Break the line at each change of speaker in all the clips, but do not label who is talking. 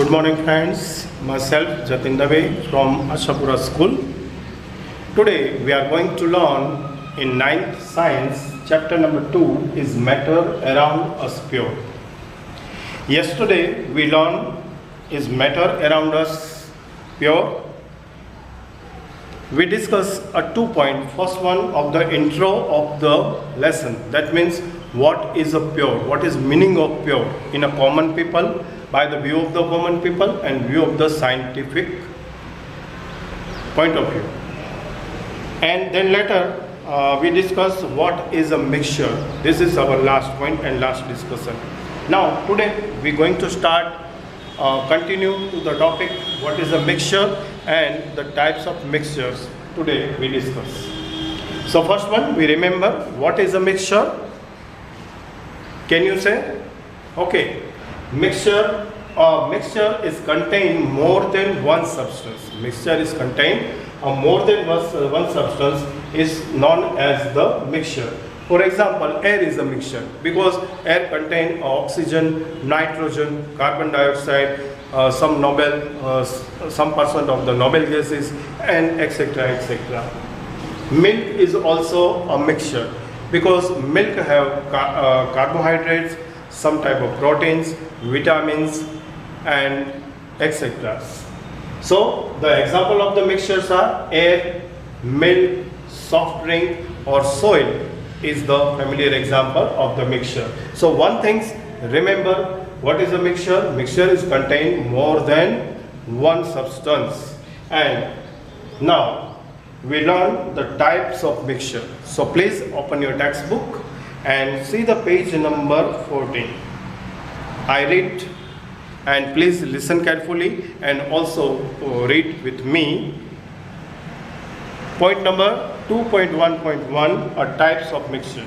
Good morning friends, myself Jatin Dave from Ashapura School. Today we are going to learn in 9th Science, chapter number 2 is matter around us pure. Yesterday we learned is matter around us pure. We discussed a 2 point, first one of the intro of the lesson. That means what is a pure, what is meaning of pure in a common people, by the view of the common people and view of the scientific point of view. And then later we discuss what is a mixture. This is our last point and last discussion. Now today we are going to start continue to the topic what is a mixture and the types of mixtures today we discuss. So first one, we remember what is a mixture. Can you say? Okay. Mixture is contain more than one substance. Mixture is contain more than one substance is known as the mixture. For example, air is a mixture because air contain oxygen, nitrogen, carbon dioxide, some percent of the noble gases, and etc. etc. Milk is also a mixture because milk have carbohydrates, some type of proteins, vitamins, and etc. So the example of the mixtures are air, milk, soft drink, or soil is the familiar example of the mixture. So one thing, remember what is a mixture? Mixture is contain more than one substance. And now we learn the types of mixture. So please open your textbook and see the page number 14. I read and please listen carefully and also read with me. Point number 2.1.1 are types of mixture.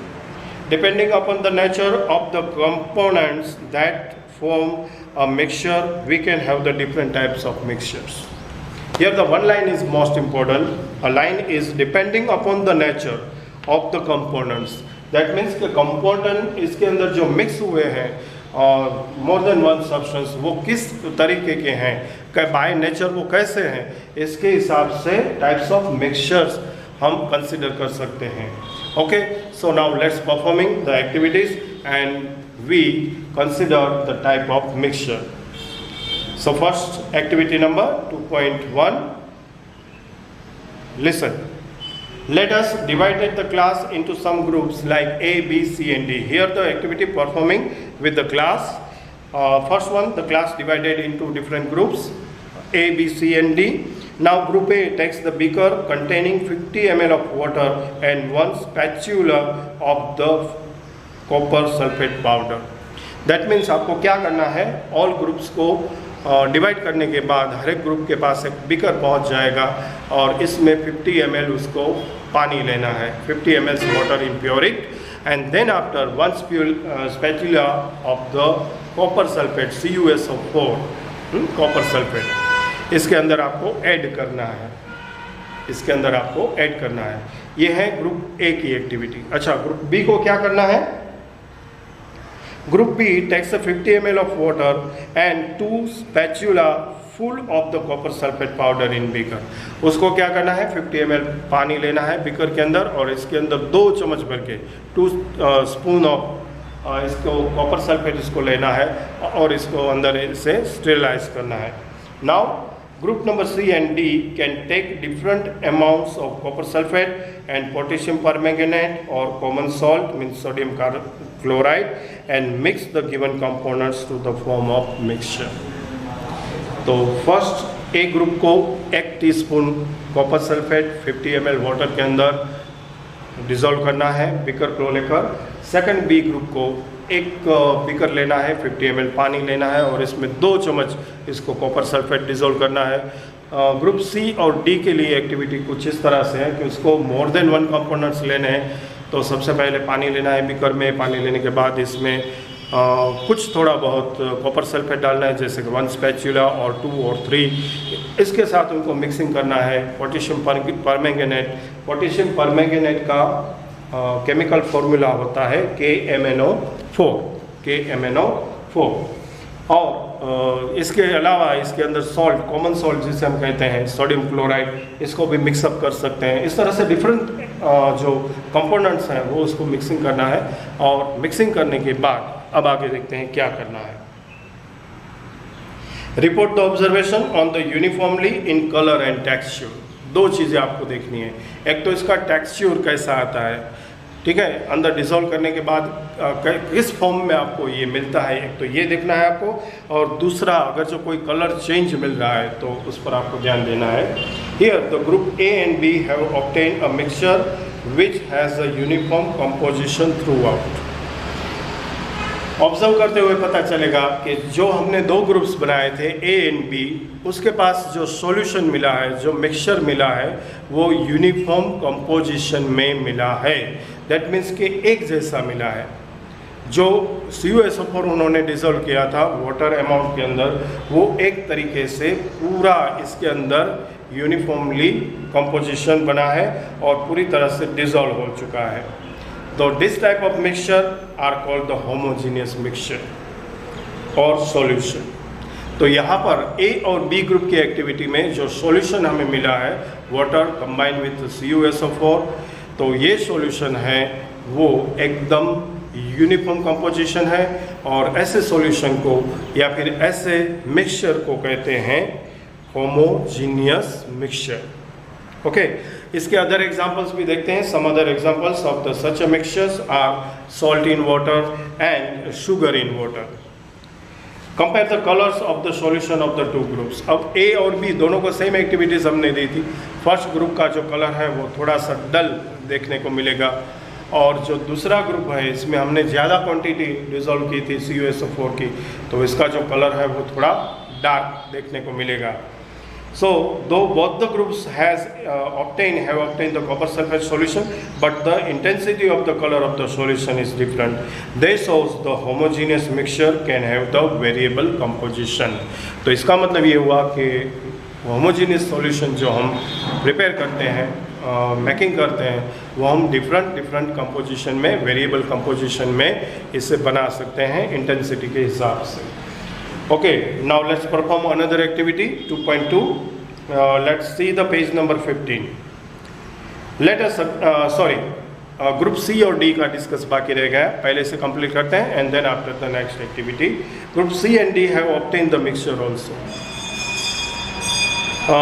Depending upon the nature of the components that form a mixture, we can have the different types of mixtures. Here the one line is most important. A line is depending upon the nature of the components. That means the component इसके अंदर जो mix हुए हैं more than one substance, वो किस तरीके के हैं, by nature वो कैसे हैं, इसके हिसाब से types of mixtures हम consider कर सकते हैं. Okay, so now let's performing the activities and we consider the type of mixture. So first activity number 2.1. Listen. Let us divide the class into some groups like A, B, C and D. Here the activity performing with the class. First one, the class divided into different groups A, B, C and D. Now group A takes the beaker containing 50 ml of water and one spatula of the copper sulfate powder. That means आपको क्या करना है, all groups को divide करने के बाद हर एक group के पास एक बीकर पहुंच जाएगा और इसमें 50 ml उसको पानी लेना है, 50 ml water in purity, and then after one spatula of the copper sulphate CuSO4 copper sulphate इसके अंदर आपको ऐड करना है, इसके अंदर आपको ऐड करना है. ये है ग्रुप ए की एक्टिविटी. अच्छा, ग्रुप बी को क्या करना है? Group B takes a 50 ml of water and 2 spatula full of the copper sulfate powder in beaker. उसको क्या करना है? 50 ml पानी लेना है बीकर के अंदर और इसके अंदर 2 चम्मच भर के 2 स्पून ऑफ इसको कॉपर सल्फेट इसको लेना है और इसको अंदर इसे स्टेरिलाइज करना है. Now group number C and D can take different amounts of copper sulfate and potassium permanganate or common salt means sodium chloride and mix the given components to the form of mixture. तो first A group को 1 teaspoon copper sulphate 50 ml water के अंदर dissolve करना है beaker को लेकर. Second B group को एक बीकर लेना है, 50 ml पानी लेना है और इसमें 2 चम्मच इसको कॉपर सल्फेट डिज़ोल्व करना है. ग्रुप सी और डी के लिए एक्टिविटी कुछ इस तरह से है कि उसको मोर देन वन कंपोनेंट्स लेने हैं. तो सबसे पहले पानी लेना है बीकर में, पानी लेने के बाद इसमें कुछ थोड़ा बहुत कॉपर सल्फेट डालना है जैसे कि 1 स्पैचुला और 2 और 3. इसके साथ उनको मिक्सिंग करना है. पोटेशियम परमैंगनेट, पोटेशियम परमैंगनेट का केमिकल फॉर्मूला होता है KMnO4. और इसके अलावा इसके अंदर सॉल्ट, कॉमन सॉल्ट जिसे हम कहते हैं सोडियम क्लोराइड, इसको भी मिक्सअप कर सकते हैं। इस तरह से डिफरेंट जो कंपोनेंट्स हैं वो उसको मिक्सिंग करना है, और मिक्सिंग करने के बाद अब आगे देखते हैं क्या करना है। Report the observation on the uniformly in colour and texture. दो चीज़ें आपको देखनी है, एक तो इसका टेक्सचर कैसा आता है, ठीक है, अंदर डिसॉल्व करने के बाद किस फॉर्म में आपको ये मिलता है, एक तो ये देखना है आपको, और दूसरा अगर जो कोई कलर चेंज मिल रहा है तो उस पर आपको ध्यान देना है। Here the group A and B have obtained a mixture which has a uniform composition throughout. Observe करते हुए पता चलेगा कि जो हमने दो ग्रुप्स बनाए थे ए एंड बी, उसके पास जो सॉल्यूशन मिला है, जो मिक्सचर मिला है, वो यूनिफॉर्म कंपोजिशन में मिला है। दैट मीन्स कि एक जैसा मिला है। जो CuSO4 उन्होंने डिसॉल्व किया था वाटर अमाउंट के अंदर, वो एक तरीके से पूरा इसके अंदर यूनिफॉर्मली कंपोजिशन बना है और पूरी तरह से डिसॉल्व हो चुका है। तो this type of mixture are called the homogeneous mixture और सॉल्यूशन। तो यहाँ पर ए और बी ग्रुप की एक्टिविटी में जो सॉल्यूशन हमें मिला है, वाटर कंबाइंड विथ CuSO4, तो ये सॉल्यूशन है वो एकदम यूनिफॉर्म कंपोजिशन है, और ऐसे सॉल्यूशन को या फिर ऐसे मिक्सचर को कहते हैं होमोजीनियस मिक्सचर। ओके, इसके अदर एग्जांपल्स भी देखते हैं। Some other examples of the such mixtures are salt in water and sugar in water. Compare the colours of the solution of the two groups. अब A और B दोनों को same activities हमने दी थी। First group का जो colour है वो थोड़ा सा डल देखने को मिलेगा, और जो दूसरा ग्रुप है इसमें हमने ज़्यादा क्वांटिटी डिसॉल्व की थी CuSO4 की, तो इसका जो कलर है वो थोड़ा डार्क देखने को मिलेगा। So, though both the groups have obtained the copper sulfate solution, but the intensity of the color of the solution is different. This shows the homogeneous mixture can have the variable composition. तो इसका मतलब ये हुआ कि homogeneous solution जो हम prepare करते हैं, मेकिंग करते हैं, वो हम डिफरेंट कंपोजिशन में, वेरिएबल कंपोजिशन में इसे बना सकते हैं इंटेंसिटी के हिसाब से। Okay, now let's perform another activity 2.2. Let's see the page number 15. Let us group C और D का डिस्कस बाकी रह गया, पहले से कंप्लीट करते हैं and then after the next activity. Group C and D have obtained the mixture also,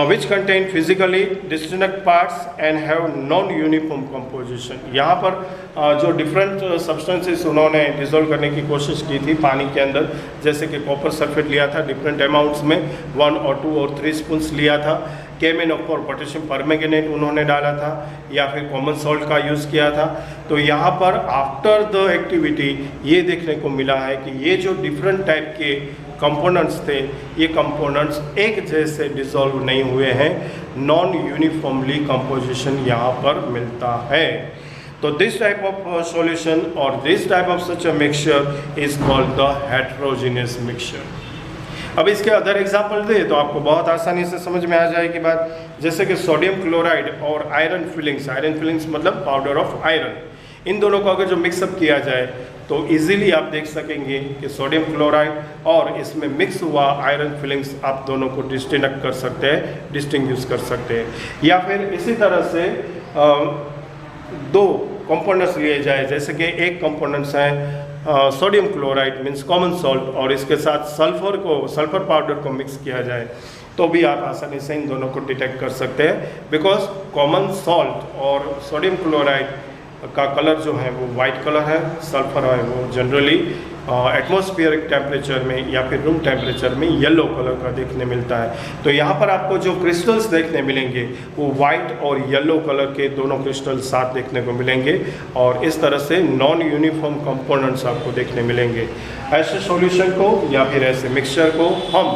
which contain physically distinct parts and have non-uniform composition. यहाँ पर जो डिफरेंट सब्सटेंसेस उन्होंने डिसॉल्व करने की कोशिश की थी पानी के अंदर, जैसे कि कॉपर सल्फेट लिया था डिफरेंट अमाउंट्स में, 1 और 2 और 3 स्पून्स लिया था। KMnO4 पोटेशियम परमैंगनेट उन्होंने डाला था, या फिर कॉमन सॉल्ट का यूज़ किया था। तो यहाँ पर आफ्टर द एक्टिविटी ये देखने को मिला है कि ये जो डिफरेंट टाइप के कंपोनेंट्स थे, ये कंपोनेंट्स एक जैसे डिसॉल्व नहीं हुए हैं, नॉन यूनिफॉर्मली कंपोजिशन यहाँ पर मिलता है। तो दिस टाइप ऑफ सॉल्यूशन और this type of such a mixture is called the heterogeneous mixture. अब इसके अदर एग्जांपल दे तो आपको बहुत आसानी से समझ में आ जाएगी बात, जैसे कि सोडियम क्लोराइड और आयरन फिलिंग्स मतलब पाउडर ऑफ आयरन, इन दोनों को अगर जो मिक्सअप किया जाए तो इजीली आप देख सकेंगे कि सोडियम क्लोराइड और इसमें मिक्स हुआ आयरन फिलिंग्स आप दोनों को डिस्टिंक्ट कर सकते हैं, डिस्टिंग्विश कर सकते हैं। या फिर इसी तरह से दो कंपोनेंट्स लिए जाए, जैसे कि एक कंपोनेंट्स है sodium chloride means common salt, और इसके साथ सल्फर पाउडर को मिक्स किया जाए तो भी आप आसानी से इन दोनों को डिटेक्ट कर सकते हैं, बिकॉज कॉमन सॉल्ट और सोडियम क्लोराइड का कलर जो है वो वाइट कलर है, सल्फर है वो जनरली एटमॉस्फेरिक टेम्परेचर में या फिर रूम टेम्परेचर में येलो कलर का देखने मिलता है। तो यहाँ पर आपको जो क्रिस्टल्स देखने मिलेंगे वो वाइट और येलो कलर के दोनों क्रिस्टल्स साथ देखने को मिलेंगे, और इस तरह से नॉन यूनिफॉर्म कंपोनेंट्स आपको देखने मिलेंगे। ऐसे सॉल्यूशन को या फिर ऐसे मिक्सचर को हम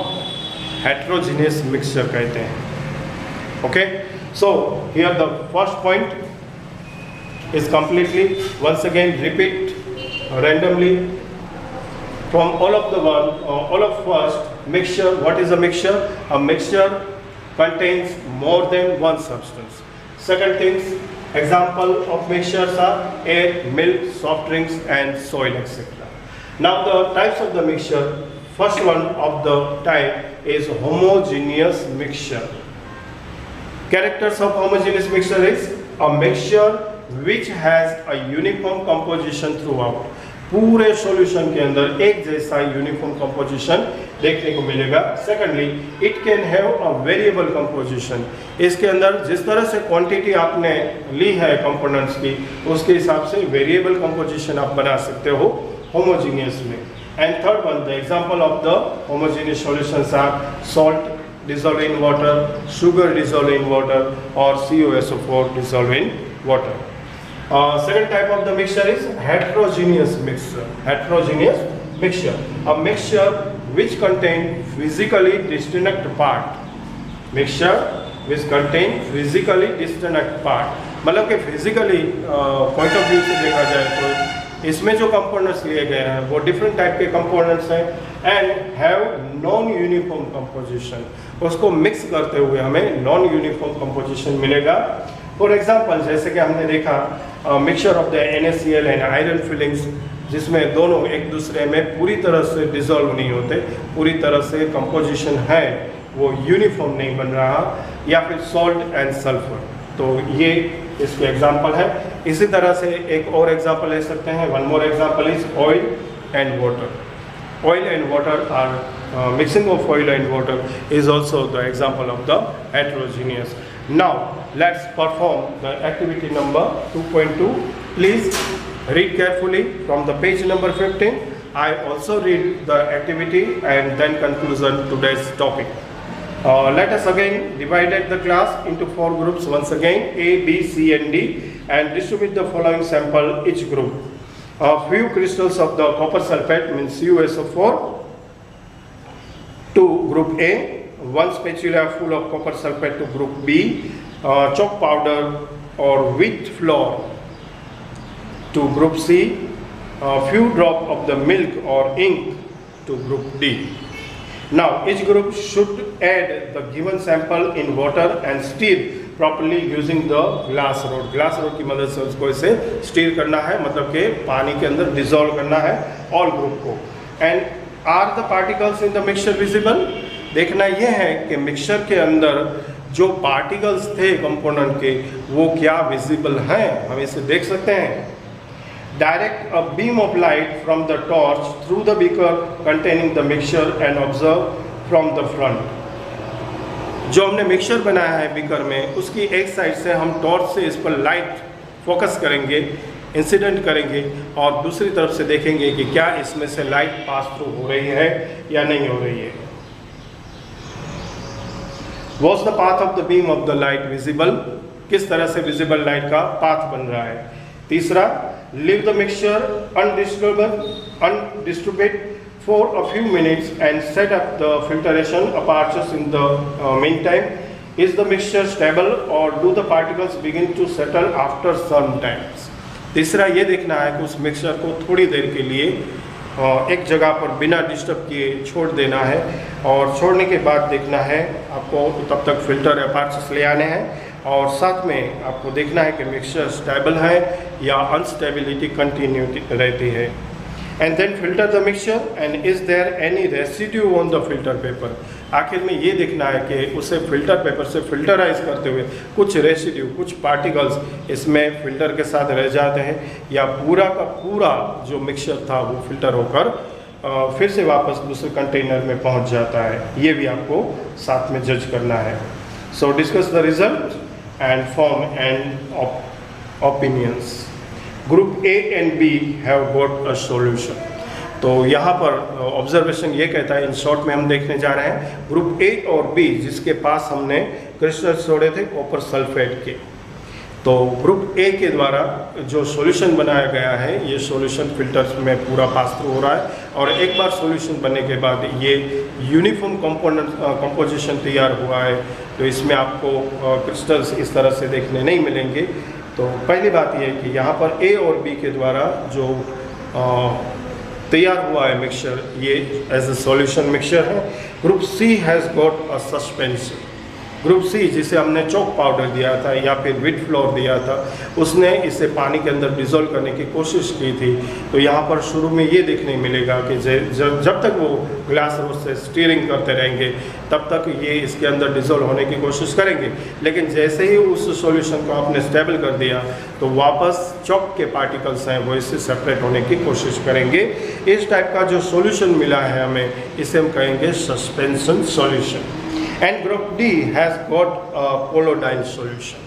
हेटेरोजेनियस मिक्सचर कहते हैं। Okay, so here the first point is completely, once again repeat randomly from all of first mixture. What is a mixture? A mixture contains more than one substance. Second things, example of mixtures are air, milk, soft drinks and soil, etc. Now the types of the mixture. first one of the type is homogeneous mixture. Characters of homogeneous mixture is a mixture which has a uniform composition throughout. पूरे solution के अंदर एक जैसा uniform composition देखने को मिलेगा. Secondly, it can have a variable composition. इसके अंदर जिस तरह से क्वांटिटी आपने ली है कंपोनेंट्स की, उसके हिसाब से वेरिएबल कंपोजिशन आप बना सकते हो होमोजीनियस में. And third one, the example of the homogeneous solutions are salt dissolved in water, sugar dissolved in water, or COSO4 dissolved in water. Second type of the mixture is heterogeneous mixture. Heterogeneous mixture, a mixture which contain physically distinct part. Mixture which contain physically distinct part. मतलब कि physically point of view से देखा जाए तो इसमें जो components लिए गए हैं वो डिफरेंट टाइप के कंपोनेंट्स हैं and have non uniform composition. उसको मिक्स करते हुए हमें नॉन यूनिफॉर्म कंपोजिशन मिलेगा. फॉर एग्जांपल, जैसे कि हमने देखा mixture of the NaCl and iron filings, जिसमें दोनों एक दूसरे में पूरी तरह से डिसॉल्व नहीं होते, पूरी तरह से कंपोजिशन है वो यूनिफॉर्म नहीं बन रहा, या फिर सॉल्ट एंड सल्फर. तो ये इसके एग्जाम्पल है. इसी तरह से एक और एग्जाम्पल ले सकते हैं. One more example is oil and water. Oil and water are mixing of oil and water is also the example of the heterogeneous. Now let's perform the activity number 2.2. Please read carefully from the page number 15. I also read the activity and then conclusion today's topic. Let us again divide the class into 4 groups once again, A, B, C and D, and distribute the following sample each group. A few crystals of the copper sulfate means CuSO4 to group A, 1 spatula full of copper sulfate to group B, chalk powder or wheat flour to group C, a few drop of the milk or ink to group D. Now each group should add the given sample in water and stir properly using the glass rod. Glass rod की मदद से उसको इसे stir करना है, मतलब कि पानी के अंदर डिसॉल्व करना है ऑल ग्रुप को. And are the particles in the mixture visible? देखना यह है कि मिक्सचर के अंदर जो पार्टिकल्स थे कंपोनेंट के वो क्या विजिबल हैं, हम इसे देख सकते हैं. Direct a beam of light from the torch through the beaker containing the mixture and observe from the front. जो हमने मिक्सचर बनाया है बीकर में, उसकी एक साइड से हम टॉर्च से इस पर लाइट फोकस करेंगे, इंसिडेंट करेंगे, और दूसरी तरफ से देखेंगे कि क्या इसमें से लाइट पास थ्रू हो रही है या नहीं हो रही है. Was the path of the beam of the light visible? किस तरह से विजिबल लाइट का पाथ बन रहा है. तीसरा, leave the mixture undistributed for a few minutes and set up the filtration apparatus in the meantime. Is the mixture stable or do the particles begin to settle after some times? तीसरा ये देखना है कि उस mixture को थोड़ी देर के लिए एक जगह पर बिना डिस्टर्ब किए छोड़ देना है, और छोड़ने के बाद देखना है आपको तब तक फिल्टर apparatus ले आने हैं, और साथ में आपको देखना है कि मिक्सचर स्टेबल है या अनस्टेबिलिटी कंटिन्यू रहती है. And then filter the mixture and is there any residue on the filter paper? आखिर में ये देखना है कि उसे फिल्टर पेपर से फिल्टराइज करते हुए कुछ रेसिड्यू, कुछ पार्टिकल्स इसमें फिल्टर के साथ रह जाते हैं, या पूरा का पूरा जो मिक्सचर था वो फिल्टर होकर फिर से वापस दूसरे कंटेनर में पहुंच जाता है. ये भी आपको साथ में जज करना है. So discuss the result and form and opinions. Group A and B have got a solution. तो यहाँ पर ऑब्जर्वेशन ये कहता है, इन शॉर्ट में हम देखने जा रहे हैं ग्रुप ए और बी जिसके पास हमने क्रिस्टल्स छोड़े थे कॉपर सल्फेट के. तो ग्रुप ए के द्वारा जो सॉल्यूशन बनाया गया है, ये सॉल्यूशन फिल्टर्स में पूरा पास थ्रू हो रहा है, और एक बार सॉल्यूशन बनने के बाद ये यूनिफॉर्म कंपोजिशन तैयार हुआ है. तो इसमें आपको क्रिस्टल्स इस तरह से देखने नहीं मिलेंगे. तो पहली बात यह है कि यहाँ पर ए और बी के द्वारा जो तैयार हुआ है मिक्सचर, ये एज ए सॉल्यूशन मिक्सचर है. Group C has got a suspension. Group C जिसे हमने चॉक पाउडर दिया था या फिर व्हीट फ्लोर दिया था, उसने इसे पानी के अंदर डिज़ोल्व करने की कोशिश की थी। तो यहाँ पर शुरू में ये देखने मिलेगा कि जब तक वो ग्लास रोड से स्टीयरिंग करते रहेंगे तब तक ये इसके अंदर डिज़ोल्व होने की कोशिश करेंगे, लेकिन जैसे ही उस सॉल्यूशन को आपने स्टेबल कर दिया तो वापस चॉक के पार्टिकल्स हैं वो इससे सेपरेट होने की कोशिश करेंगे। इस टाइप का जो सॉल्यूशन मिला है हमें, इसे हम कहेंगे suspension solution. And group D has got colloidal solution.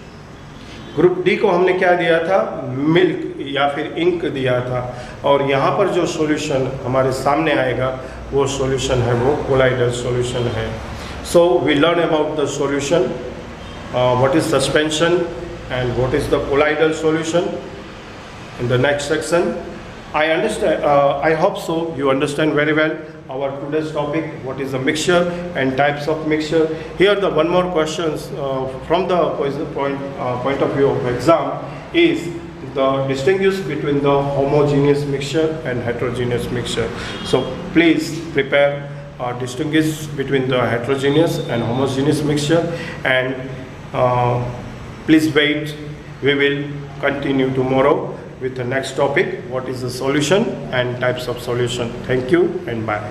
Group D को हमने क्या दिया था, मिल्क या फिर इंक दिया था, और यहाँ पर जो सॉल्यूशन हमारे सामने आएगा वो सॉल्यूशन है वो कोलाइडल सॉल्यूशन है। So we learn about the solution, what is suspension and what is the colloidal solution in the next section. I hope so you understand very well our today's topic, what is a mixture and types of mixture. Here the one more questions from the point of view of exam is the distinguish between the homogeneous mixture and heterogeneous mixture. So please prepare distinguish between the heterogeneous and homogeneous mixture, and please wait, we will continue tomorrow with the next topic, what is the solution and types of solution. Thank you and bye.